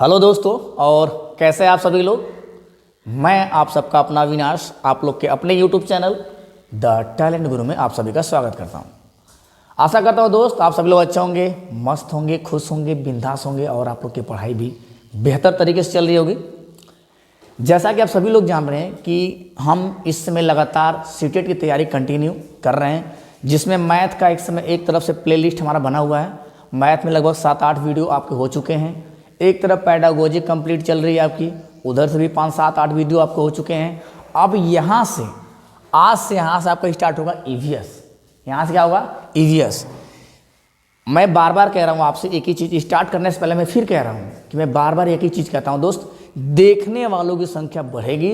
Hello दोस्तों, और कैसे हैं आप सभी लोग। मैं आप सबका अपना अविनाश आप लोग के अपने यूट्यूब चैनल द टैलेंट गुरु में आप सभी का स्वागत करता हूं। आशा करता हूं दोस्त आप सभी लोग अच्छे होंगे, मस्त होंगे, खुश होंगे, बिंदास होंगे और आप लोग की पढ़ाई भी बेहतर तरीके से चल रही होगी। जैसा कि आप सभी लोग जान रहे हैं कि हम इस समय लगातार सीटेट की तैयारी कंटिन्यू कर रहे हैं, जिसमें मैथ का एक तरफ से प्लेलिस्ट हमारा बना हुआ है। मैथ में लगभग 7-8 वीडियो आपके हो चुके हैं। एक तरफ पैडागोजी कंप्लीट चल रही है आपकी, उधर से भी 5-7-8 वीडियो आपको हो चुके हैं। अब यहाँ से आज से आपका स्टार्ट होगा ईवीएस। यहाँ से क्या होगा? ईवीएस। मैं बार बार कह रहा हूँ आपसे एक ही चीज़, स्टार्ट करने से पहले मैं फिर कह रहा हूँ कि मैं बार बार एक ही चीज़ कहता हूँ दोस्त, देखने वालों की संख्या बढ़ेगी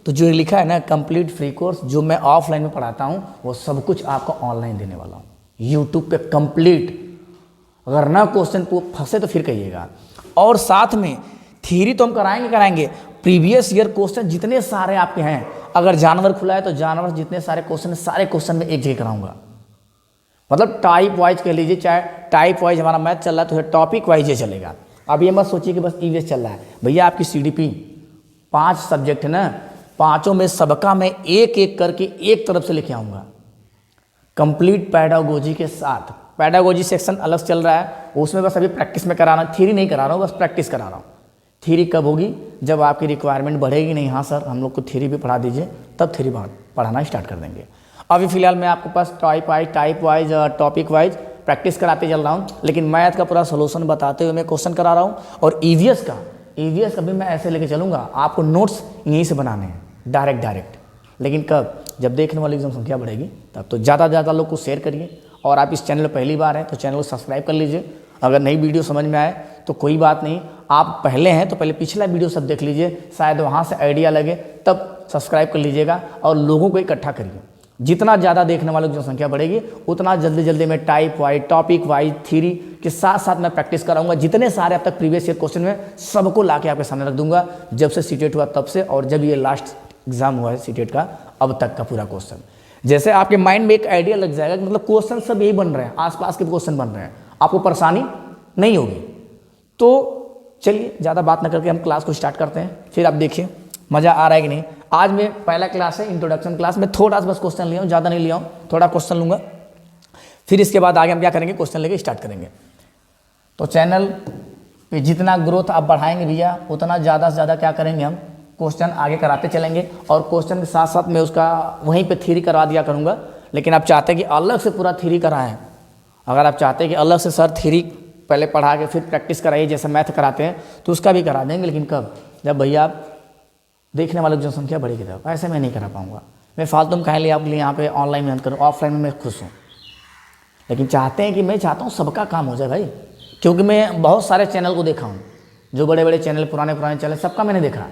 तो जो लिखा है ना कंप्लीट फ्री कोर्स, जो मैं ऑफलाइन में पढ़ाता हूँ वो सब कुछ आपको ऑनलाइन देने वाला हूँ यूट्यूब पे कंप्लीट। अगर ना क्वेश्चन फंसे तो फिर कहिएगा। और साथ में थ्योरी तो हम कराएंगे। प्रीवियस ईयर क्वेश्चन जितने सारे आपके हैं, अगर जानवर खुला है तो जानवर जितने सारे क्वेश्चन में एक जगह कराऊंगा। मतलब टाइप वाइज कह लीजिए, चाहे टाइप वाइज हमारा मैथ चल रहा है तो टॉपिक वाइज ये चलेगा। अब ये मत सोचिए कि बस ईवीएस चल रहा है। भैया आपकी सीडीपी 5 सब्जेक्ट है ना, 5 में सबका मैं एक एक करके एक तरफ से लेके आऊँगा कंप्लीट पैडागोजी के साथ। पैडागोजी सेक्शन अलग चल रहा है, उसमें बस अभी प्रैक्टिस में करा रहा हूँ, थ्योरी नहीं करा रहा हूँ, बस प्रैक्टिस करा रहा हूँ। थ्योरी कब होगी? जब आपकी रिक्वायरमेंट बढ़ेगी। नहीं हाँ सर हम लोग को थ्योरी भी पढ़ा दीजिए, तब थ्योरी पढ़ाना स्टार्ट कर देंगे। अभी फिलहाल मैं आपके पास type wise topic wise practice कराते चल रहा हूँ, लेकिन मैथ का पूरा सोल्यूशन बताते हुए मैं क्वेश्चन करा रहा हूँ। और ईवीएस का भी मैं ऐसे लेके चलूँगा, आपको नोट्स यहीं से बनाने हैं डायरेक्ट। लेकिन कब? जब देखने वाली की संख्या बढ़ेगी तब। तो ज़्यादा लोग को शेयर करिए। और आप इस चैनल पर पहली बार हैं तो चैनल को सब्सक्राइब कर लीजिए। अगर नई वीडियो समझ में आए तो कोई बात नहीं, आप पहले हैं तो पहले पिछला वीडियो सब देख लीजिए, शायद वहाँ से आइडिया लगे तब सब्सक्राइब कर लीजिएगा। और लोगों को इकट्ठा करिए। जितना ज़्यादा देखने वालों की जनसंख्या बढ़ेगी उतना जल्दी मैं type wise topic wise theory के साथ मैं प्रैक्टिस कराऊंगा। जितने सारे अब तक प्रीवियस ईयर क्वेश्चन में सबको ला के आपके सामने रख दूंगा, जब से सीटेट हुआ तब से, और जब ये लास्ट एग्जाम हुआ है सीटेट का अब तक का पूरा क्वेश्चन। जैसे आपके माइंड में एक आइडिया लग जाएगा कि मतलब क्वेश्चन सब यही बन रहे हैं, आसपास के क्वेश्चन बन रहे हैं, आपको परेशानी नहीं होगी। तो चलिए ज़्यादा बात न करके हम क्लास को स्टार्ट करते हैं, फिर आप देखिए मज़ा आ रहा है कि नहीं। आज में पहला क्लास है इंट्रोडक्शन क्लास में, थोड़ा सा बस क्वेश्चन लिया हूँ, ज़्यादा नहीं लिया हूँ, थोड़ा क्वेश्चन लूँगा। फिर इसके बाद आगे हम क्या करेंगे, क्वेश्चन लेके स्टार्ट करेंगे। तो चैनल पे जितना ग्रोथ आप बढ़ाएंगे भैया उतना ज़्यादा से ज़्यादा क्या करेंगे, हम क्वेश्चन आगे कराते चलेंगे। और क्वेश्चन के साथ साथ मैं उसका वहीं पे थ्योरी करवा दिया करूँगा। लेकिन आप चाहते हैं कि अलग से पूरा थ्योरी कराएं, अगर आप चाहते हैं कि अलग से सर थ्योरी पहले पढ़ा के फिर प्रैक्टिस कराइए जैसे मैथ कराते हैं, तो उसका भी करा देंगे। लेकिन कब? जब भैया आप देखने वालों की जनसंख्या बढ़ेगी तब। ऐसे मैं नहीं करा पाऊँगा। मैं फालतू में कह लिया आपके लिए यहाँ पे ऑनलाइन मेहनत करूँ, ऑफलाइन में मैं खुश हूँ। लेकिन चाहते हैं कि मैं चाहता हूँ सबका काम हो जाए भाई, क्योंकि मैं बहुत सारे चैनल को देखा हूँ, जो बड़े चैनल पुराने चैनल सबका मैंने देखा।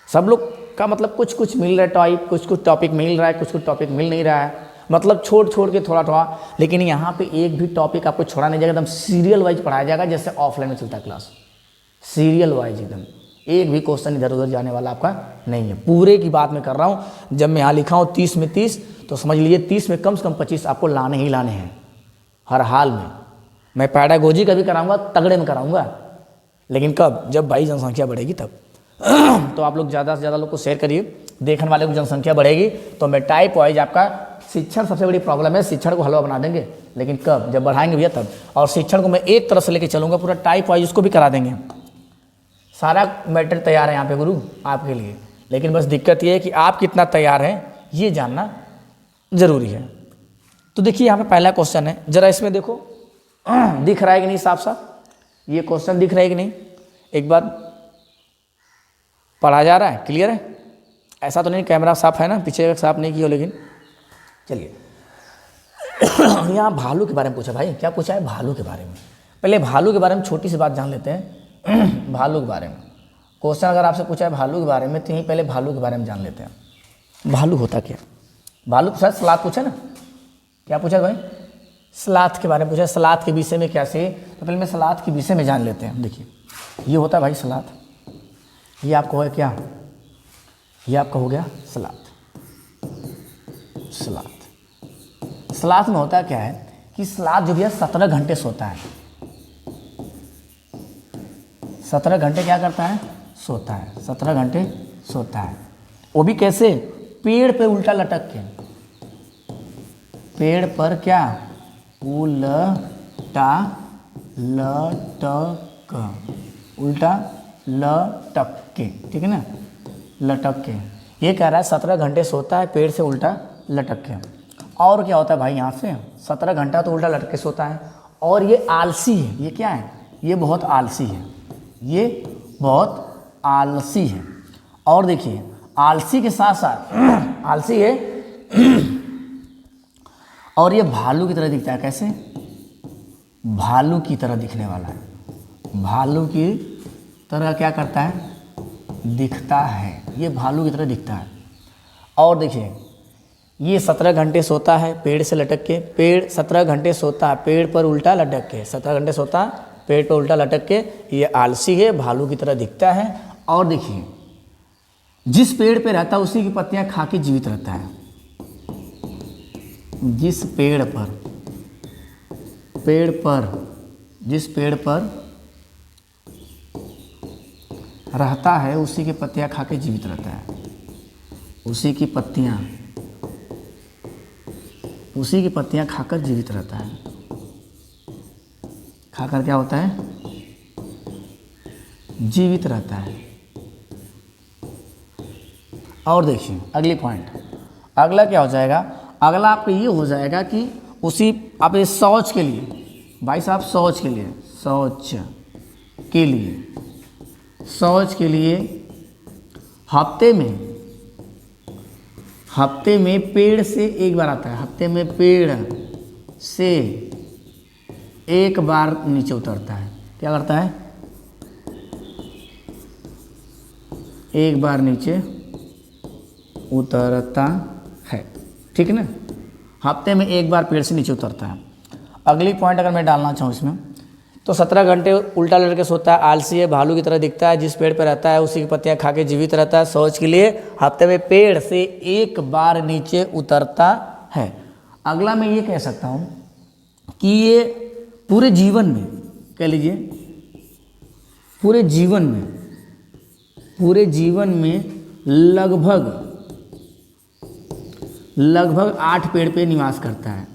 सब लोग का मतलब कुछ मिल रहा है टाइप, कुछ टॉपिक मिल रहा है, कुछ टॉपिक मिल नहीं रहा है, मतलब छोड़ के थोड़ा। लेकिन यहाँ पे एक भी टॉपिक आपको छोड़ा नहीं जाएगा, एकदम सीरियल वाइज पढ़ाया जाएगा जैसे ऑफलाइन में चलता है क्लास, सीरियल वाइज एकदम। एक भी क्वेश्चन इधर उधर जाने वाला आपका नहीं है। पूरे की बात मैं कर रहा हूँ। जब मैं यहाँ लिखा हूँ 30 में 30, तो समझ लीजिए 30 में कम से कम 25 आपको लाने ही लाने हैं हर हाल में। मैं पैडागोजी का भी कराऊंगा, तगड़े में कराऊंगा। लेकिन कब? जब भाई जनसंख्या बढ़ेगी तब। तो आप लोग ज़्यादा से ज़्यादा लोग को शेयर करिए। देखने वाले की जनसंख्या बढ़ेगी तो मैं टाइप वाइज आपका शिक्षण सबसे बड़ी प्रॉब्लम है, शिक्षण को हलवा बना देंगे। लेकिन कब? जब बढ़ाएंगे भैया तब। और शिक्षण को मैं एक तरफ से लेके चलूँगा, पूरा टाइप वाइज उसको भी करा देंगे। सारा मैटर तैयार है यहाँ पे गुरु आपके लिए। लेकिन बस दिक्कत ये है कि आप कितना तैयार हैं ये जानना ज़रूरी है। तो देखिए यहाँ पे पहला क्वेश्चन है, ज़रा इसमें देखो दिख रहा है कि नहीं साफ? ये क्वेश्चन दिख रहा है कि नहीं? एक बार पढ़ा जा रहा है, क्लियर है? ऐसा तो नहीं कैमरा साफ है ना, पीछे साफ नहीं किया। लेकिन चलिए यहाँ भालू के बारे में पूछा भाई, क्या पूछा है? भालू के बारे में। पहले भालू के बारे में छोटी सी बात जान लेते हैं। भालू के बारे में क्वेश्चन अगर आपसे पूछा है भालू के बारे में, तो यहीं पहले भालू के बारे में जान लेते हैं। भालू होता क्या? भालू शायद सलाद पूछा ना, क्या पूछा भाई? सलाद के बारे में पूछा, सलाद के विषय में क्या से। तो पहले मैं सलाद के विषय में जान लेते हैं। देखिए ये होता है भाई सलाद, ये आपको है क्या? ये आपका हो गया सलाद। सलाद में होता क्या है कि सलाद जो भी है 17 घंटे सोता है। 17 घंटे क्या करता है? सोता है। 17 घंटे सोता है, वो भी कैसे? पेड़ पे उल्टा लटक के। पेड़ पर क्या? उल्टा लटक, उल्टा लटक के, ठीक है ना, लटक के। ये कह रहा है 17 घंटे सोता है पेड़ से उल्टा लटक के। और क्या होता है भाई यहाँ से? 17 घंटा तो उल्टा लटक के सोता है, और ये आलसी है। ये क्या है? ये बहुत आलसी है, ये बहुत आलसी है। और देखिए आलसी के साथ साथ आलसी है और ये भालू की तरह दिखता है। कैसे? भालू की तरह दिखने वाला है। भालू की तरह क्या करता है? दिखता है। ये भालू की तरह दिखता है। और देखिए ये 17 घंटे सोता है पेड़ से लटक के। पेड़ 17 घंटे सोता है पेड़ पर उल्टा लटक के। 17 घंटे सोता है पेड़ पर उल्टा लटक के। ये आलसी है, भालू की तरह दिखता है। और देखिए जिस पेड़ पे रहता है उसी की पत्तियां खा के जीवित रहता है। जिस पेड़ पर रहता है उसी की पत्तियां खा के जीवित रहता है। उसी की पत्तियां खाकर जीवित रहता है। खाकर क्या होता है? जीवित रहता है। और देखिए अगली पॉइंट, अगला क्या हो जाएगा? अगला आपको ये हो जाएगा कि उसी आप शौच के लिए, भाई साहब शौच के लिए हफ्ते में पेड़ से एक बार आता है। हफ्ते में पेड़ से एक बार नीचे उतरता है। क्या करता है? एक बार नीचे उतरता है, ठीक है ना। हफ्ते में एक बार पेड़ से नीचे उतरता है। अगली पॉइंट अगर मैं डालना चाहूँ इसमें, तो 17 घंटे उल्टा लटक के सोता है, आलसी है, भालू की तरह दिखता है, जिस पेड़ पर रहता है उसी की पत्तियां खा के जीवित रहता है, शौच के लिए हफ्ते में पेड़ से एक बार नीचे उतरता है। अगला मैं ये कह सकता हूँ कि ये पूरे जीवन में, कह लीजिए पूरे जीवन में लगभग 8 पेड़ पे निवास करता है।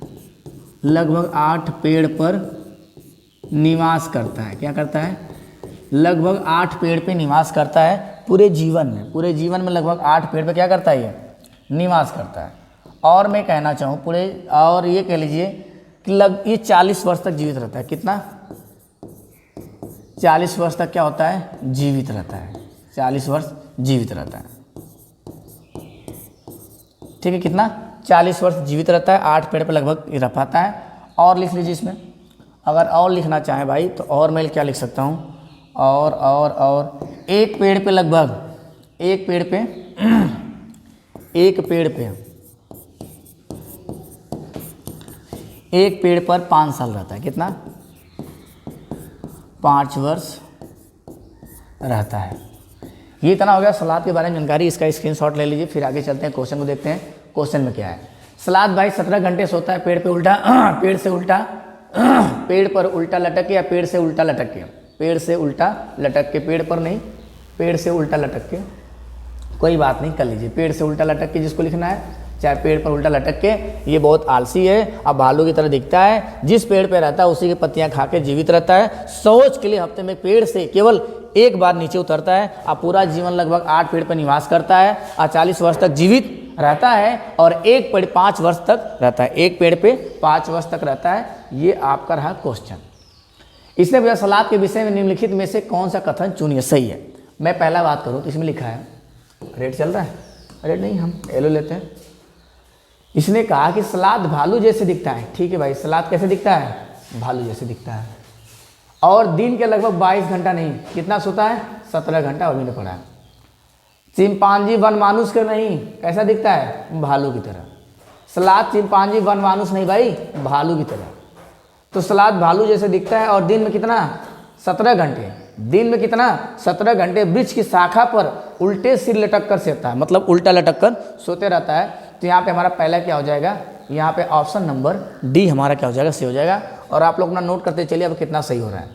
लगभग 8 पेड़ पर निवास करता है। क्या करता है? लगभग 8 पेड़ पे निवास करता है पूरे जीवन में लगभग 8 पेड़ पे क्या करता है? ये निवास करता है। और मैं कहना चाहूँ और ये कह लीजिए कि ये 40 वर्ष तक जीवित रहता है। कितना? 40 वर्ष तक क्या होता है? जीवित रहता है। 40 वर्ष जीवित रहता है, ठीक है। कितना? 40 वर्ष जीवित रहता है, 8 पेड़ पे लगभग रह पाता है। और लिख लीजिए इसमें, अगर और लिखना चाहें भाई तो और मैं क्या लिख सकता हूँ? और एक पेड़ पर 5 साल रहता है। कितना? 5 वर्ष रहता है। ये इतना हो गया सलाद के बारे में जानकारी। इसका स्क्रीनशॉट ले लीजिए, फिर आगे चलते हैं, क्वेश्चन को देखते हैं। क्वेश्चन में क्या है? सलाद भाई 17 घंटे सोता है पेड़ पर उल्टा लटक के, या पेड़ से उल्टा लटक के? पेड़ से उल्टा लटक के, पेड़ पर नहीं, पेड़ से उल्टा लटक के। कोई बात नहीं, कर लीजिए पेड़ से उल्टा लटक के जिसको लिखना है, चाहे पेड़ पर उल्टा लटक के। ये बहुत आलसी है, अब भालू की तरह दिखता है, जिस पेड़ पे रहता है उसी की पत्तियां खा के जीवित रहता है, शौच के लिए हफ्ते में पेड़ से केवल एक बार नीचे उतरता है, अब पूरा जीवन लगभग 8 पेड़ पर निवास करता है, और 40 वर्ष तक जीवित रहता है, और एक पेड़ 5 वर्ष तक रहता है। एक पेड़ पे 5 वर्ष तक रहता है। ये आपका रहा क्वेश्चन। इसने पूछा सलाद के विषय में निम्नलिखित में से कौन सा कथन चुनिए? सही है। मैं पहला बात करूँ तो इसमें लिखा है, रेड चल रहा है, रेड नहीं, हम येलो लेते हैं। इसने कहा कि सलाद भालू जैसे दिखता है। ठीक है भाई, सलाद कैसे दिखता है? भालू जैसे दिखता है। और दिन के लगभग 22 घंटा नहीं, कितना सोता है? 17 घंटा, अभी ने पढ़ा है। चिंपांजी वन मानुष के नहीं, कैसा दिखता है? भालू की तरह। सलाद चिंपांजी वन मानुष नहीं भाई, भालू की तरह। तो सलाद भालू जैसे दिखता है, और दिन में कितना? 17 घंटे। दिन में कितना? 17 घंटे वृक्ष की शाखा पर उल्टे सिर लटक कर सोता है, मतलब उल्टा लटक कर सोते रहता है। तो यहाँ पे हमारा पहला क्या हो जाएगा? यहाँ पे ऑप्शन नंबर डी हमारा क्या हो जाएगा? सही हो जाएगा। और आप लोग अपना नोट करते चलिए अब कितना सही हो रहा है।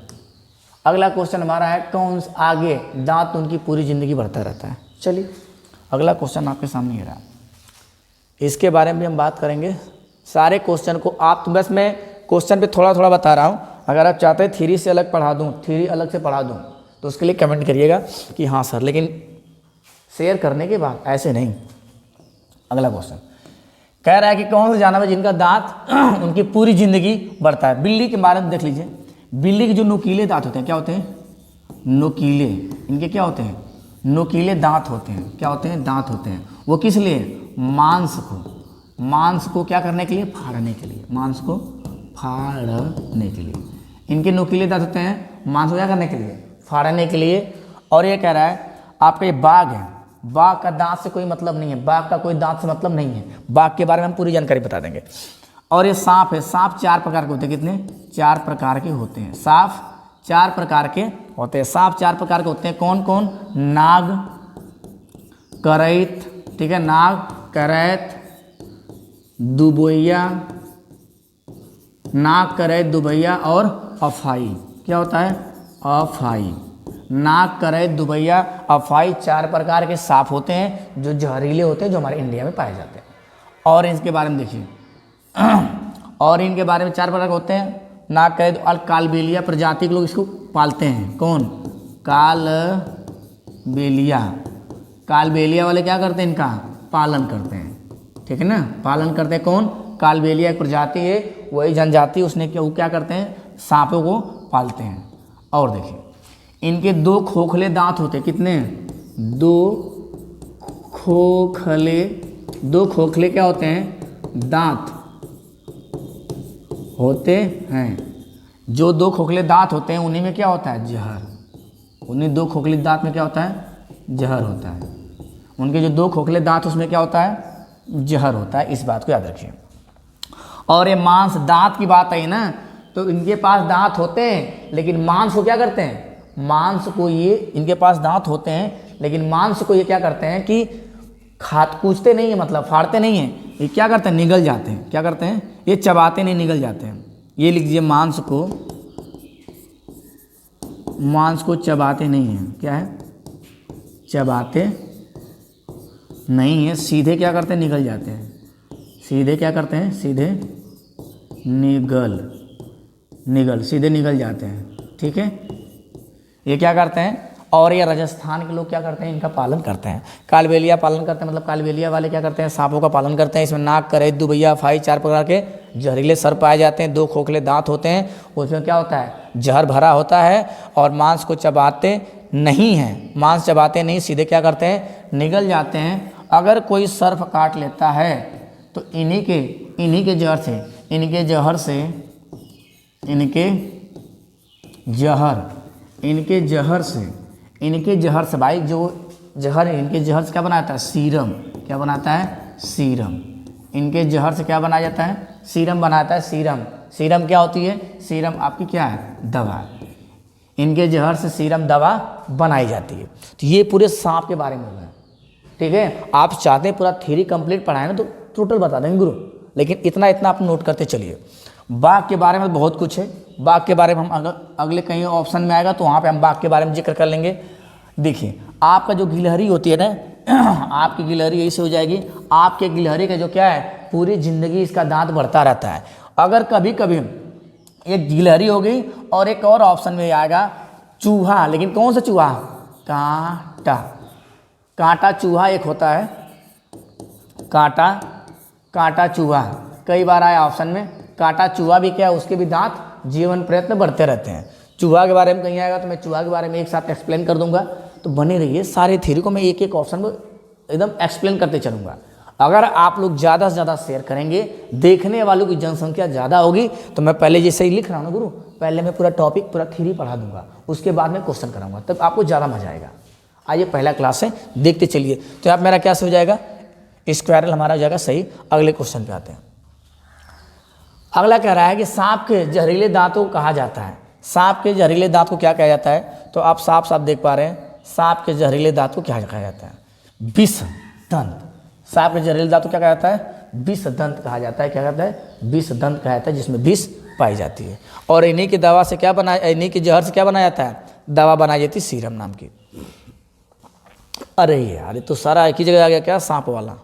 अगला क्वेश्चन हमारा है कौन आगे दांत उनकी पूरी ज़िंदगी बढ़ता रहता है। चलिए अगला क्वेश्चन आपके सामने ये रहा, इसके बारे में भी हम बात करेंगे। सारे क्वेश्चन को आप बस मैं क्वेश्चन पे थोड़ा थोड़ा बता रहा हूँ, अगर आप चाहते हैं थ्योरी से अलग पढ़ा दूँ, थ्योरी अलग से पढ़ा दूँ तो उसके लिए कमेंट करिएगा कि हाँ सर, लेकिन शेयर करने के बाद ऐसे नहीं। अगला क्वेश्चन कह रहा है कि कौन सा जानवर है जिनका दांत उनकी पूरी ज़िंदगी बढ़ता है। बिल्ली के बारे में देख लीजिए, बिल्ली के जो नुकीले दांत होते हैं क्या होते हैं, नुकीले, इनके क्या होते हैं, नुकीले दांत होते हैं। क्या होते हैं, दांत होते हैं। वो किस लिए, मांस को क्या करने के लिए, फाड़ने के लिए, मांस को फाड़ने के लिए इनके नुकीले दांत होते हैं। मांस को क्या करने के लिए, फाड़ने के लिए। और ये कह रहा है आपका ये बाघ है, बाघ का दांत से कोई मतलब नहीं है, बाघ का कोई दांत से मतलब नहीं है। बाघ के बारे में हम पूरी जानकारी बता देंगे। और ये सांप है, सांप 4 प्रकार के होते हैं। कितने, 4 प्रकार के होते हैं। सांप 4 प्रकार के होते हैं। सांप 4 प्रकार के होते हैं। कौन कौन, नाग, करैत, ठीक है, नाग, करैत, दुबैया, नाग, करैत, दुबैया और अफाई। क्या होता है, अफाई। नाग, करैत, दुबैया, अफाई 4 प्रकार के सांप होते हैं जो जहरीले होते हैं, जो हमारे इंडिया में पाए जाते हैं। और इनके बारे में देखिए और इनके बारे में 4 प्रकार के होते हैं। नाग, करैत और कालबेलिया प्रजाति के लोग इसको पालते हैं। कौन, कालबेलिया। कालबेलिया वाले क्या करते हैं, इनका पालन करते हैं, ठीक है ना, पालन करते हैं। कौन, कालबेलिया एक प्रजाति है, वही जनजाति, उसने क्या करते हैं, सांपों को पालते हैं। और देखिए इनके 2 खोखले दांत होते हैं। कितने, 2 खोखले क्या होते हैं, दांत होते हैं। जो 2 खोखले दांत होते हैं उन्हीं में क्या होता है, जहर। उन्हीं 2 खोखले दांत में क्या होता है, जहर होता है। उनके जो 2 खोखले दांत उसमें क्या होता है, जहर होता है। इस बात को याद रखिए। और ये मांस, दांत की बात आई ना, तो इनके पास दांत होते हैं लेकिन मांस को क्या करते हैं, मांस को ये, इनके पास दांत होते हैं लेकिन मांस को ये क्या करते हैं कि कूचते नहीं है, मतलब फाड़ते नहीं हैं, ये क्या करते हैं, निगल जाते हैं। क्या करते हैं, ये चबाते नहीं, निगल जाते हैं। ये लिख दीजिए, मांस को चबाते नहीं हैं। क्या है, चबाते नहीं है, सीधे क्या करते हैं, निगल जाते हैं। सीधे क्या करते हैं, सीधे सीधे निगल जाते हैं, ठीक है। ये क्या करते हैं, और ये राजस्थान के लोग क्या करते हैं, इनका पालन करते हैं। कालबेलिया पालन करते हैं, मतलब कालबेलिया वाले क्या करते हैं, सांपों का पालन करते हैं। इसमें नाग, करैत, दुबैया, अफाई 4 प्रकार के जहरीले सर्प पाए जाते हैं। 2 खोखले दांत होते हैं, उसमें क्या होता है, जहर भरा होता है। और मांस को चबाते नहीं हैं, मांस चबाते नहीं, सीधे क्या करते हैं, निगल जाते हैं। अगर कोई सर्प काट लेता है तो इन्हीं के जहर से भाई, जो जहर है इनके जहर से क्या बनाता है, सीरम। क्या बनाता है, सीरम। इनके जहर से क्या बनाया जाता है, सीरम बनाता है। सीरम क्या होती है, सीरम आपकी क्या है, दवा। इनके जहर से सीरम दवा बनाई जाती है। तो ये पूरे सांप के बारे में होगा, ठीक है। आप चाहते हैं पूरा थ्योरी कंप्लीट पढ़ाए ना तो टोटल बता देंगे गुरु, लेकिन इतना आप नोट करते चलिए। बाघ के बारे में बहुत कुछ है, बाघ के बारे में हम अगले कहीं ऑप्शन में आएगा तो वहाँ पे हम बाघ के बारे में जिक्र कर लेंगे। देखिए आपका जो गिलहरी होती है ना, आपकी गिलहरी यही से हो जाएगी। आपके गिलहरी का जो क्या है, पूरी ज़िंदगी इसका दांत बढ़ता रहता है। अगर कभी कभी एक गिलहरी हो गई और एक और ऑप्शन में आएगा चूहा, लेकिन कौन सा चूहा, कांटा चूहा एक होता है, कांटा चूहा कई बार आया ऑप्शन में। कांटा चूहा भी क्या है, उसके भी दांत जीवन प्रयत्न बढ़ते रहते हैं। चूहा के बारे में कहीं आएगा तो मैं चूहा के बारे में एक साथ एक्सप्लेन कर दूंगा, तो बने रहिए। सारे थ्योरी को मैं एक ऑप्शन में एकदम एक्सप्लेन करते चलूँगा। अगर आप लोग ज़्यादा से ज़्यादा शेयर करेंगे, देखने वालों की जनसंख्या ज़्यादा होगी, तो मैं पहले जैसे ही लिख रहा हूँ ना गुरु, पहले मैं पूरा टॉपिक, पूरा थ्योरी पढ़ा दूंगा, उसके बाद में क्वेश्चन कराऊंगा, तब आपको ज़्यादा मजा आएगा। आइए पहला क्लास है, देखते चलिए। तो आप मेरा क्या हो जाएगा, स्क्वायरल हमारा हो जाएगा सही। अगले क्वेश्चन पे आते हैं। अगला कह रहा है कि सांप के जहरीले दांतों को कहा जाता है। सांप के जहरीले दांत को क्या कहा जाता है, तो आप साफ देख पा रहे हैं, सांप के जहरीले दांत को क्या कहा जाता है, विष दंत। सांप के जहरीले दांत को क्या कहा जाता है, विष दंत कहा जाता है। क्या कहता है, विष दंत कहा जाता है, जिसमें विष पाई जाती है। और इन्हीं की दवा से क्या बना, इन्हीं की जहर से क्या बनाया जाता है, दवा बनाई जाती है सीरम नाम की। अरे यार ये तो सारा एक ही जगह आ गया क्या, सांप वाला।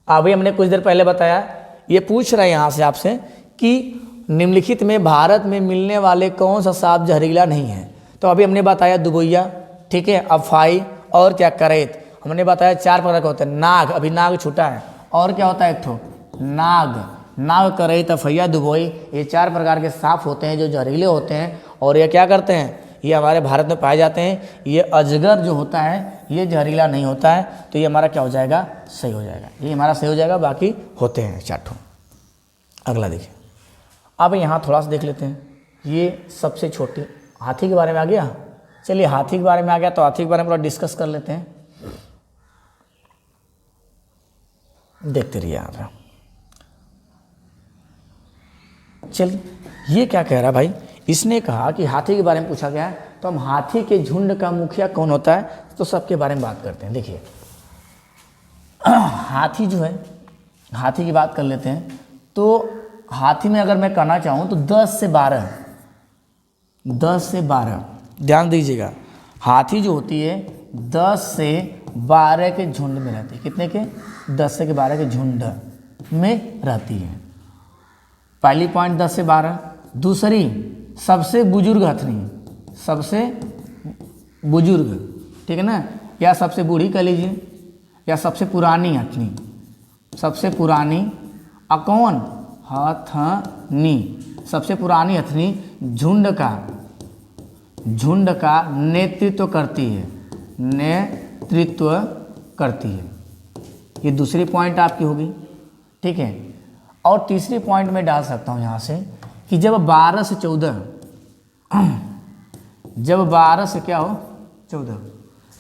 अभी हमने कुछ देर पहले बताया, ये पूछ रहा है यहाँ से आपसे कि निम्नलिखित में भारत में मिलने वाले कौन सा सांप जहरीला नहीं है। तो अभी हमने बताया दुबैया, ठीक है, अफाई और क्या, करेत। हमने बताया 4 प्रकार के होते हैं। नाग, अभी नाग छूटा है, और क्या होता है एक ठो नाग, करेत, अफैया, दुबई, ये 4 प्रकार के सांप होते हैं जो जहरीले होते हैं। और ये क्या करते हैं, ये हमारे भारत में पाए जाते हैं। ये अजगर जो होता है ये जहरीला नहीं होता है, तो ये हमारा क्या हो जाएगा, सही हो जाएगा, ये हमारा सही हो जाएगा। बाकी होते हैं 4 ठो। अगला देखिए, अब यहाँ थोड़ा सा देख लेते हैं। ये सबसे छोटी हाथी के बारे में आ गया। चलिए हाथी के बारे में आ गया तो हाथी के बारे में थोड़ा डिस्कस कर लेते हैं। देखते रहिए आप। चलिए ये क्या कह रहा है भाई, इसने कहा कि हाथी के बारे में पूछा गया है, तो हम हाथी के झुंड का मुखिया कौन होता है, तो सबके बारे में बात करते हैं। देखिए हाथी जो है, हाथी की बात कर लेते हैं। तो हाथी में अगर मैं कहना चाहूँ तो 10 से 12 ध्यान दीजिएगा, हाथी जो होती है 10 से 12 के झुंड में रहती है। कितने के, 10 से 12 के झुंड में रहती है। पहली पॉइंट 10 से 12। दूसरी, सबसे बुजुर्ग हथनी, सबसे बुजुर्ग, ठीक है ना, या सबसे बूढ़ी कह लीजिए, या सबसे पुरानी हथनी, सबसे पुरानी कौन, हथनी, सबसे पुरानी हथनी झुंड का नेतृत्व करती है, नेतृत्व करती है। ये दूसरी पॉइंट आपकी होगी, ठीक है। और तीसरी पॉइंट में डाल सकता हूँ यहाँ से कि जब 12 से 14, जब 12 से क्या हो 14,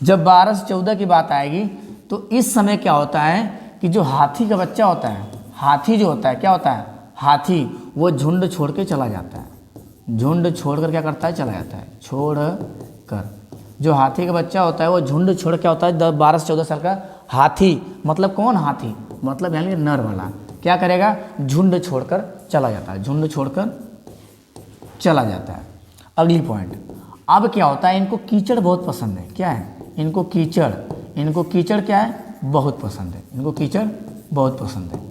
जब 12 से 14 की बात आएगी तो इस समय क्या होता है कि जो हाथी का बच्चा होता है, हाथी जो होता है क्या होता है, हाथी वो झुंड छोड़ के चला जाता है। झुंड छोड़कर क्या करता है, चला जाता है, छोड़ कर। जो हाथी का बच्चा होता है वो झुंड छोड़ क्या होता है, 12 से 14 साल का हाथी, मतलब कौन हाथी, मतलब यानी नर वाला क्या करेगा, झुंड छोड़कर चला जाता है, झुंड छोड़कर चला जाता है। अगली पॉइंट, अब क्या होता है, इनको कीचड़ बहुत पसंद है। क्या है, इनको कीचड़ क्या है, बहुत पसंद है, इनको कीचड़ बहुत पसंद है।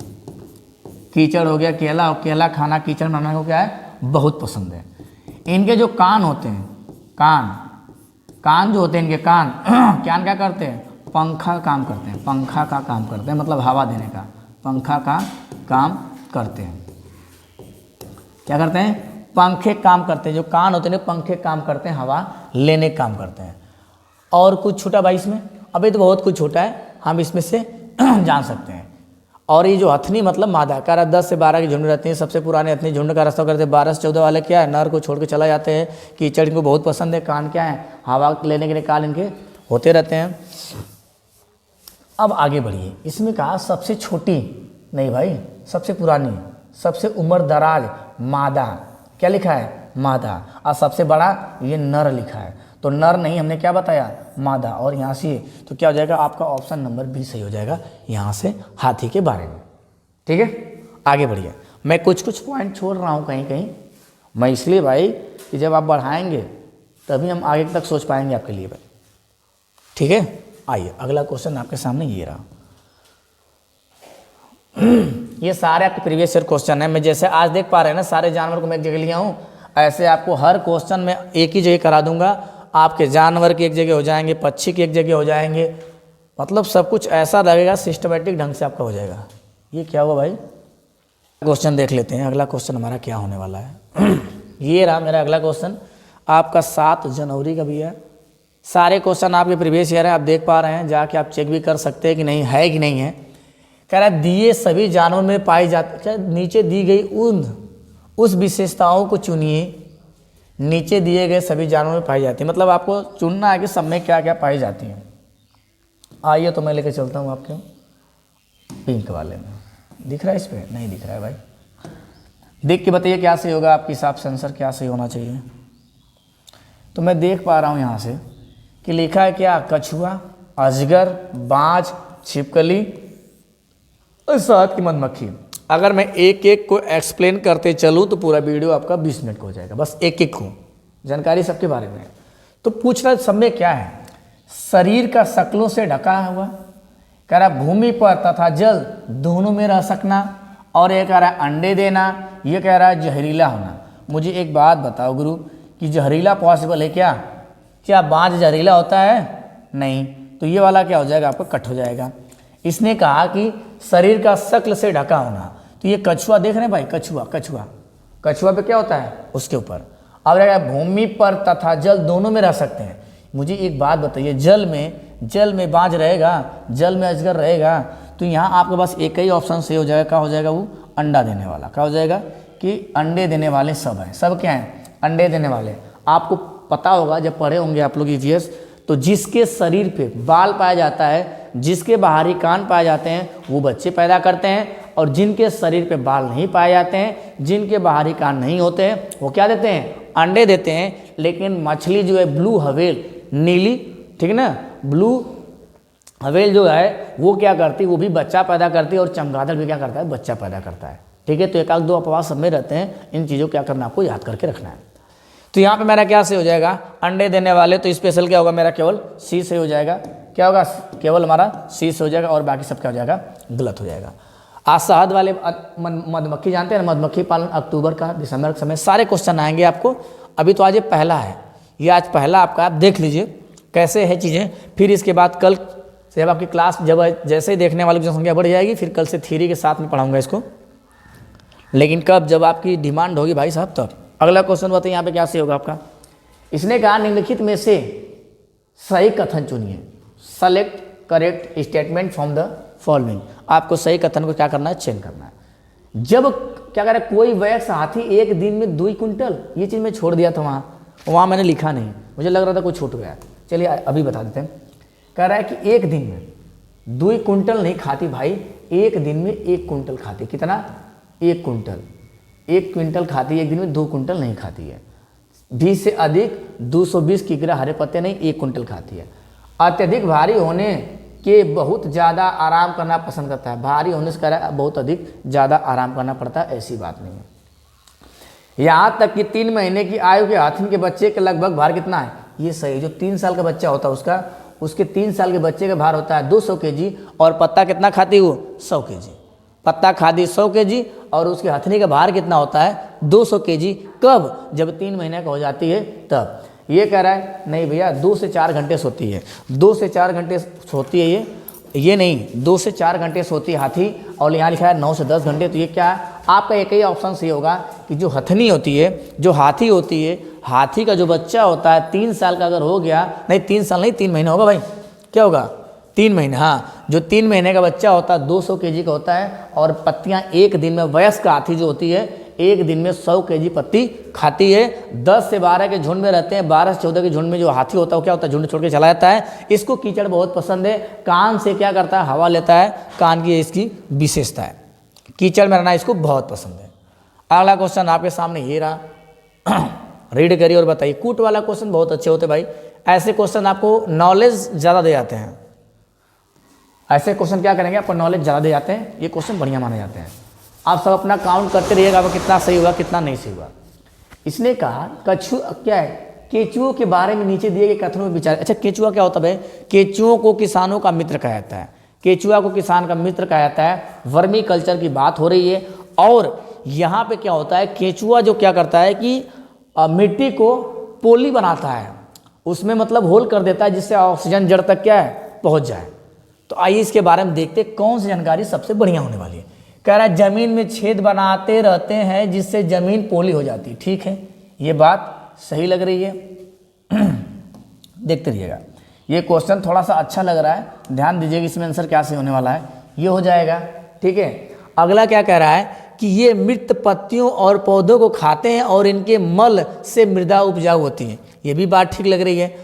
कीचड़ हो गया, केला खाना, कीचड़ बनाने को क्या है, बहुत पसंद है। इनके जो कान होते हैं, कान जो होते हैं इनके कान क्या करते हैं, पंखा काम करते हैं, पंखा का काम करते हैं, मतलब हवा देने का, पंखा का काम करते हैं। क्या करते हैं, पंखे काम करते हैं। जो कान होते हैं पंखे काम करते हैं, हवा लेने काम करते हैं। और कुछ छूटा भाई इसमें, अभी तो बहुत कुछ छूटा है, हम इसमें से जान सकते हैं। और ये जो हथनी मतलब मादा का 10 से 12 की झुंड रहती है, सबसे पुराने हथनी झुंड का रास्ता करते हैं। 12 से 14 वाले क्या है, नर को छोड़ के चला जाते हैं। कीचड़ इनको बहुत पसंद है। कान क्या है, हवा लेने के लिए कान इनके होते रहते हैं। अब आगे बढ़िए, इसमें कहा सबसे छोटी नहीं भाई, सबसे पुरानी, सबसे उम्र दराज मादा, क्या लिखा है, मादा। और सबसे बड़ा ये नर लिखा है, तो नर नहीं, हमने क्या बताया, मादा। और यहाँ से तो क्या हो जाएगा, आपका ऑप्शन नंबर बी सही हो जाएगा यहाँ से हाथी के बारे में। ठीक है, आगे बढ़िए। मैं कुछ पॉइंट छोड़ रहा हूँ कहीं कहीं, मैं इसलिए भाई कि जब आप बढ़ाएंगे तभी हम आगे तक सोच पाएंगे आपके लिए भाई। ठीक है, आइए अगला क्वेश्चन आपके सामने ये रहा। ये सारे आपके प्रीवियस ईयर क्वेश्चन है। मैं जैसे आज देख पा रहे हैं ना, सारे जानवर को मैं एक जगह लिया हूँ, ऐसे आपको हर क्वेश्चन में एक ही जगह करा दूंगा। आपके जानवर की एक जगह हो जाएंगे, पक्षी की एक जगह हो जाएंगे, मतलब सब कुछ ऐसा लगेगा सिस्टमेटिक ढंग से आपका हो जाएगा। ये क्या हुआ भाई, क्वेश्चन देख लेते हैं। अगला क्वेश्चन हमारा क्या होने वाला है। ये रहा मेरा अगला क्वेश्चन, आपका 7 जनवरी का भी है। सारे क्वेश्चन आपके प्रीवियस ईयर है, आप देख पा रहे हैं, जाके आप चेक भी कर सकते हैं कि नहीं है कि नहीं है। कह रहा है दिए सभी जानवरों में पाई जाती, नीचे दी गई उस विशेषताओं को चुनिए, नीचे दिए गए सभी जानवरों में पाई जाती है। मतलब आपको चुनना है कि सब में क्या क्या पाई जाती हैं। आइए तो मैं लेके चलता हूँ आपके पिंक वाले में। दिख रहा है, इस पर नहीं दिख रहा है भाई, देख के बताइए क्या सही होगा आपके हिसाब से, आंसर क्या सही होना चाहिए। तो मैं देख पा रहा हूँ यहाँ से कि लिखा है क्या, कछुआ, अजगर, बाज, छिपकली और शहद की मधुमक्खी। अगर मैं एक एक को एक्सप्लेन करते चलूँ तो पूरा वीडियो आपका 20 मिनट का हो जाएगा, बस एक एक को जानकारी सबके बारे में। तो पूछ रहा सब में क्या है, शरीर का शक्लों से ढका हुआ, कह रहा भूमि पर तथा जल दोनों में रह सकना, और ये कह रहा है अंडे देना, ये कह रहा है जहरीला होना। मुझे एक बात बताओ गुरु कि जहरीला पॉसिबल है क्या? क्या बांझ जहरीला होता है? नहीं, तो ये वाला क्या हो जाएगा आपका कट हो जाएगा। इसने कहा कि शरीर का शक्ल से ढका होना, तो ये कछुआ देख रहे हैं भाई, कछुआ कछुआ कछुआ पे क्या होता है उसके ऊपर। अब रहेगा भूमि पर तथा जल दोनों में रह सकते हैं। मुझे एक बात बताइए, जल में बांझ रहेगा, जल में अजगर रहेगा, तो यहाँ आपके पास एक ही ऑप्शन सही हो जाएगा। क्या हो जाएगा? वो अंडा देने वाला। क्या हो जाएगा कि अंडे देने वाले सब हैं। सब क्या हैं? अंडे देने वाले। आपको पता होगा जब पढ़े होंगे आप लोग ईवीएस, तो जिसके शरीर पे बाल पाया जाता है, जिसके बाहरी कान पाए जाते हैं, वो बच्चे पैदा करते हैं, और जिनके शरीर पे बाल नहीं पाए जाते हैं, जिनके बाहरी कान नहीं होते हैं, वो क्या देते हैं? अंडे देते हैं। लेकिन मछली जो है ब्लू व्हेल, नीली, ठीक है ना, ब्लू व्हेल जो है वो क्या करती है? वो भी बच्चा पैदा करती है, और चमगादड़ भी क्या करता है? बच्चा पैदा करता है। ठीक है, तो एक आध दो अपवाद सब में रहते हैं, इन चीज़ों को क्या करना आपको याद करके रखना है। तो यहाँ पे मेरा क्या से हो जाएगा? अंडे देने वाले, तो स्पेशल क्या होगा मेरा? केवल सी से हो जाएगा। क्या होगा? केवल हमारा सी से हो जाएगा, और बाकी सब क्या हो जाएगा? गलत हो जाएगा। आज शहद वाले मधुमक्खी जानते हैं ना, मधुमक्खी पालन अक्टूबर का दिसंबर के समय सारे क्वेश्चन आएंगे आपको। अभी तो आज ये पहला है, ये आज पहला आपका, आप देख लीजिए कैसे है चीज़ें। फिर इसके बाद कल से जब आपकी क्लास जब जैसे ही देखने वालों की जनसंख्या बढ़ जाएगी, फिर कल से थ्योरी के साथ में पढ़ाऊंगा इसको। लेकिन कब? जब आपकी डिमांड होगी भाई साहब तब। अगला क्वेश्चन बताइए यहाँ पे क्या से होगा आपका। इसने कहा निम्नलिखित में से सही कथन चुनिए। Select correct statement from the following. आपको सही कथन को क्या करना है? चयन करना है। जब क्या कह रहा है, कोई वयस्क हाथी एक दिन में 2 क्विंटल, ये चीज़ मैं छोड़ दिया था वहाँ मैंने लिखा नहीं, मुझे लग रहा था कुछ छूट गया। चलिए अभी बता देते हैं। कह रहा है कि एक दिन में 2 क्विंटल नहीं खाती भाई, एक दिन में 1 क्विंटल खाती। कितना? 1 क्विंटल। 1 क्विंटल खाती है, एक दिन में 2 क्विंटल नहीं खाती है। 20 से अधिक 220 किग्रा हरे पत्ते नहीं, 1 क्विंटल खाती है। अत्यधिक भारी होने के बहुत ज़्यादा आराम करना पसंद करता है। भारी होने से कह रहा है बहुत अधिक ज़्यादा आराम करना पड़ता है, ऐसी बात नहीं है। यहाँ तक कि 3 महीने की आयु के हाथी के बच्चे के लगभग भार कितना है? ये सही। जो 3 साल का बच्चा होता है उसके 3 साल के बच्चे का भार होता है 200 kg, और पत्ता कितना खाती है वो? 100 kg। पत्ता खाती 100 kg, और उसके हथनी का भार कितना होता है? 200 kg। कब? जब 3 महीने का हो जाती है तब। ये कह रहा है नहीं भैया 2 से 4 घंटे सोती है, 2 से 4 घंटे सोती है ये नहीं, 2 से 4 घंटे सोती है हाथी, और यहाँ लिखा है 9 से 10 घंटे। तो ये क्या है? आपका एक ही ऑप्शन सही होगा कि जो हथनी होती है, जो हाथी होती है, हाथी का जो बच्चा होता है 3 साल का अगर हो गया, नहीं 3 साल नहीं 3 महीने होगा भाई, क्या होगा? 3 महीने। हाँ, जो 3 महीने का बच्चा होता है 200 kg का होता है, और पत्तियाँ एक दिन में, वयस्क हाथी जो होती है एक दिन में 100 kg पत्ती खाती है। 10 से 12 के झुंड में रहते हैं, 12 से 14 के झुंड में जो हाथी होता है वो क्या होता है? झुंड छोड़ के चला जाता है। इसको कीचड़ बहुत पसंद है, कान से क्या करता है? हवा लेता है, कान की इसकी विशेषता है। कीचड़ में रहना इसको बहुत पसंद है। अगला क्वेश्चन आपके सामने ये रहा, रीड करिए और बताइए। कूट वाला क्वेश्चन बहुत अच्छे होते भाई, ऐसे क्वेश्चन आपको नॉलेज ज़्यादा दे जाते हैं। ऐसे क्वेश्चन क्या करेंगे? आपको नॉलेज ज़्यादा दे जाते हैं, ये क्वेश्चन बढ़िया माने जाते हैं। आप सब अपना काउंट करते रहिएगा, वो कितना सही हुआ कितना नहीं सही हुआ। इसने कहा क्या है? केचुओं के बारे में नीचे दिए गए कथनों में विचार। अच्छा, केचुआ क्या होता है? केचुओं को किसानों का मित्र कहा जाता है। केचुआ को किसान का मित्र कहा जाता है। वर्मी कल्चर की बात हो रही है, और यहाँ पे क्या होता है? केचुआ जो क्या करता है कि मिट्टी को पोली बनाता है, उसमें मतलब होल कर देता है, जिससे ऑक्सीजन जड़ तक क्या है? पहुँच जाए। तो आइए इसके बारे में देखते कौन सी जानकारी सबसे बढ़िया होने वाली है। कह रहा है जमीन में छेद बनाते रहते हैं जिससे जमीन पोली हो जाती है। ठीक है, ये बात सही लग रही है। देखते रहिएगा, ये क्वेश्चन थोड़ा सा अच्छा लग रहा है, ध्यान दीजिएगा इसमें आंसर क्या सही होने वाला है। ये हो जाएगा। ठीक है, अगला क्या कह रहा है कि ये मृत पत्तियों और पौधों को खाते हैं और इनके मल से मृदा उपजाऊ होती है। ये भी बात ठीक लग रही है।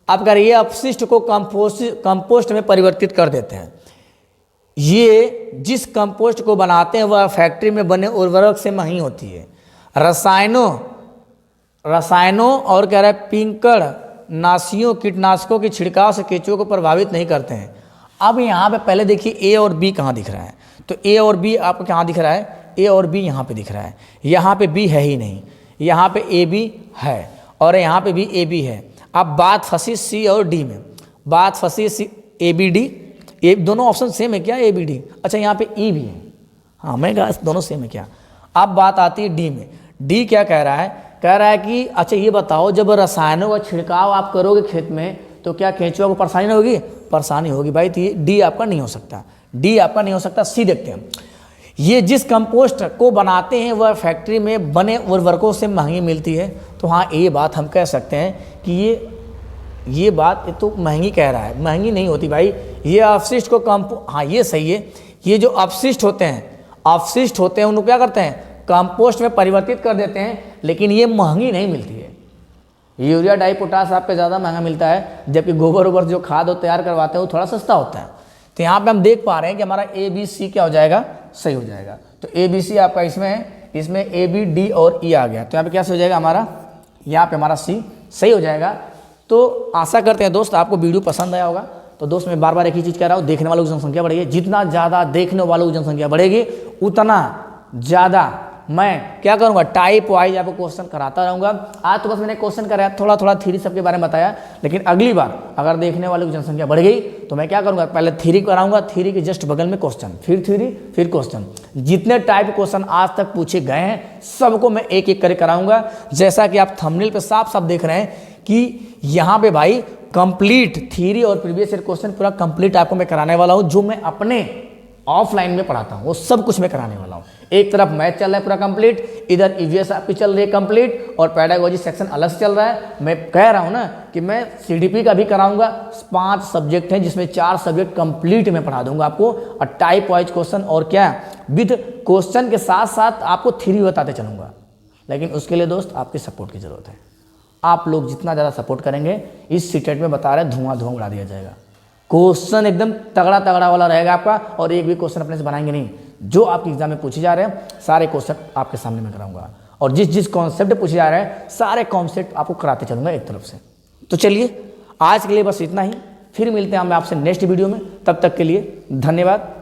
अब कह रही है अपशिष्ट को कंपोस्ट में परिवर्तित कर देते हैं। ये जिस कंपोस्ट को बनाते हैं वह फैक्ट्री में बने उर्वरक से नहीं होती है। रसायनों और कह रहा है पिंकड़ नाशियों कीटनाशकों के छिड़काव से केंचुओं को प्रभावित नहीं करते हैं। अब यहाँ पे पहले देखिए ए और बी कहाँ दिख रहा है, तो ए और बी आपको कहाँ दिख रहा है, ए और बी यहाँ पे दिख रहा है, यहाँ पे बी है ही नहीं, यहाँ पे ए बी है और यहाँ पे भी ए बी है। अब बात फंसी सी और डी में, बात फंसी सी ए बी डी, ए दोनों ऑप्शन सेम है क्या, ए बी डी, अच्छा यहाँ पे ई भी है, हाँ मैं कहा दोनों सेम है क्या। अब बात आती है डी में, डी क्या कह रहा है, कह रहा है कि अच्छा ये बताओ जब रसायनों का छिड़काव आप करोगे खेत में तो क्या केंचुआ को परेशानी नहीं होगी, परेशानी होगी भाई, तो ये डी आपका नहीं हो सकता, डी आपका नहीं हो सकता। सी देखते हैं, ये जिस कंपोस्ट को बनाते हैं वह फैक्ट्री में बने उर्वरकों से महंगी मिलती है, तो हाँ ये बात हम कह सकते हैं कि ये बात तो महंगी कह रहा है, महंगी नहीं होती भाई, ये अपशिष्ट को हाँ ये सही है, ये जो अपशिष्ट होते हैं उनको क्या करते हैं, कंपोस्ट में परिवर्तित कर देते हैं, लेकिन ये महंगी नहीं मिलती है। यूरिया डाई पोटास आपको ज़्यादा महंगा मिलता है, जबकि गोबर ओबर जो खाद तैयार करवाते हैं वो थोड़ा सस्ता होता है। तो यहाँ पे हम देख पा रहे हैं कि हमारा ए बी सी क्या हो जाएगा, सही हो जाएगा। तो ए बी सी आपका इसमें है, इसमें ए बी डी और ई आ गया, तो यहाँ पे क्या सही हो जाएगा हमारा, यहाँ पे हमारा सी सही हो जाएगा। तो आशा करते हैं दोस्त आपको वीडियो पसंद आया होगा। तो दोस्त मैं बार बार एक ही चीज़ कह रहा हूँ, देखने वालों की जनसंख्या बढ़ेगी, जितना ज़्यादा देखने वालों की जनसंख्या बढ़ेगी उतना ज़्यादा मैं क्या करूँगा, टाइप वाइज आपको क्वेश्चन कराता रहूँगा। आज तो बस मैंने क्वेश्चन कराया, थोड़ा थोड़ा थ्योरी सबके बारे में बताया, लेकिन अगली बार अगर देखने वालों की जनसंख्या बढ़ गई तो मैं क्या करूँगा, पहले थ्योरी कराऊंगा, थ्योरी के जस्ट बगल में क्वेश्चन, फिर थ्योरी फिर क्वेश्चन। जितने टाइप क्वेश्चन आज तक पूछे गए हैं सबको मैं एक एक करके कराऊंगा। जैसा कि आप थंबनेल पे साफ साफ देख रहे हैं कि यहाँ पे भाई कंप्लीट थ्योरी और प्रीवियस ईयर क्वेश्चन पूरा कंप्लीट आपको मैं कराने वाला हूँ। जो मैं अपने ऑफलाइन में पढ़ाता हूँ वो सब कुछ मैं कराने वाला हूँ। एक तरफ मैथ चल रहा है पूरा कंप्लीट, इधर ईवीएस आपकी चल रही है कंप्लीट, और पेडागोजी सेक्शन अलग से चल रहा है। मैं कह रहा हूँ ना कि मैं सीडीपी का भी कराऊंगा। 5 सब्जेक्ट हैं जिसमें 4 सब्जेक्ट कंप्लीट मैं पढ़ा दूंगा आपको, और टाइप वाइज क्वेश्चन और क्या विद क्वेश्चन के साथ साथ आपको थ्योरी बताते चलूँगा। लेकिन उसके लिए दोस्त आपकी सपोर्ट की ज़रूरत है। आप लोग जितना ज़्यादा सपोर्ट करेंगे, इस सीटेट में बता रहे धुआं धुआं उड़ा दिया जाएगा। क्वेश्चन एकदम तगड़ा तगड़ा वाला रहेगा आपका, और एक भी क्वेश्चन अपने से बनाएंगे नहीं। जो आपके एग्जाम में पूछे जा रहे हैं सारे क्वेश्चन आपके सामने मैं कराऊंगा, और जिस जिस कॉन्सेप्ट पूछे जा रहे हैं सारे कॉन्सेप्ट आपको कराते चलूंगा एक तरफ से। तो चलिए आज के लिए बस इतना ही, फिर मिलते हैं हम आपसे नेक्स्ट वीडियो में। तब तक के लिए धन्यवाद।